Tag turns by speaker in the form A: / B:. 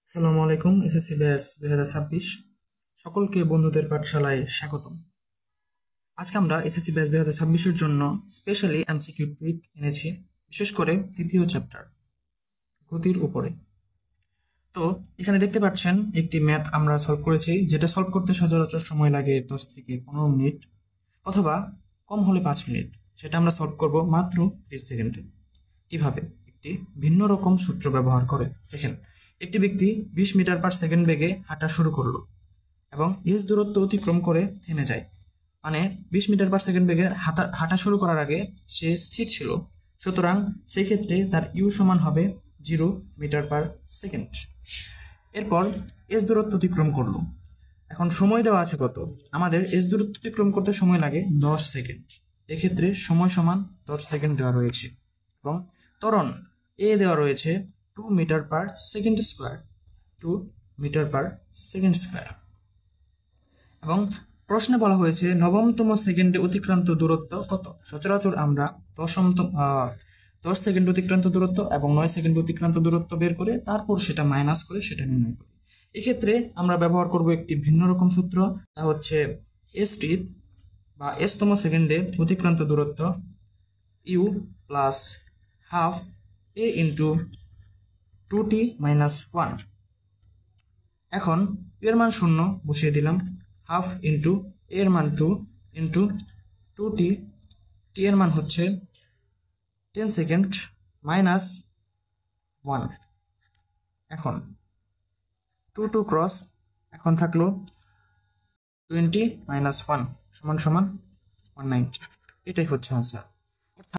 A: আসসালামু আলাইকুম। SSC batch 2026 সকলকে বন্ধুদের পাঠশালায় স্বাগতম। আজকে আমরা এসএসসি ব্যাচ 2026-এর জন্য স্পেশালি এমসিকিউ ট্রিক এনেছি, বিশেষ করে তৃতীয় চ্যাপ্টার গতির উপরে। তো এখানে দেখতে পাচ্ছেন একটি ম্যাথ আমরা সলভ করেছি, যেটা সলভ করতে সচরাচর সময় লাগে 10 থেকে 15 মিনিট অথবা কম হলে 5 মিনিট। সেটা আমরা সলভ করব মাত্র 30 সেকেন্ডে। কিভাবে? একটি ভিন্ন রকম সূত্র ব্যবহার করে। দেখেন, একটি ব্যক্তি 20 মিটার পার সেকেন্ড বেগে হাঁটা শুরু করলো এবং এস দূরত্ব অতিক্রম করে থেমে যায়। মানে 20 মিটার পার সেকেন্ড বেগে হাঁটা শুরু করার আগে সে স্থির ছিল, সুতরাং সেই ক্ষেত্রে তার ইউ সমান হবে 0 মিটার পার সেকেন্ড। এরপর এস দূরত্ব অতিক্রম করলো। এখন সময় দেওয়া আছে কত? আমাদের এস দূরত্ব অতিক্রম করতে সময় লাগে 10 সেকেন্ড। এক্ষেত্রে সময় সমান 10 সেকেন্ড দেওয়া রয়েছে এবং ত্বরণ এ দেওয়া রয়েছে 2 metre per second square, 2 metre per second square. এবং প্রশ্নে বলা হয়েছে নবমতম সেকেন্ডে অতিক্রান্ত দূরত্ব কত। সচরাচর আমরা 10 সেকেন্ড অতিক্রান্ত দূরত্ব এবং 9 সেকেন্ড অতিক্রান্ত দূরত্ব বের করে তারপর সেটা মাইনাস করে সেটা নির্ণয় করি। এক্ষেত্রে আমরা ব্যবহার করব একটি ভিন্ন রকম সূত্র, তা হচ্ছে এসটি বা এসতম সেকেন্ডে অতিক্রান্ত দূরত্ব u plus half a into 2t minus 1। এখন এর মান 0 বসিয়ে দিলাম, হাফ ইন্টু এর মান 2 ইন্টু 2t, টি এর মান হচ্ছে 10 সেকেন্ড মাইনাস 1। এখন 2 ক্রস, এখন থাকলো 20 মাইনাস 1 সমান সমান 190। এটাই হচ্ছে আনসার।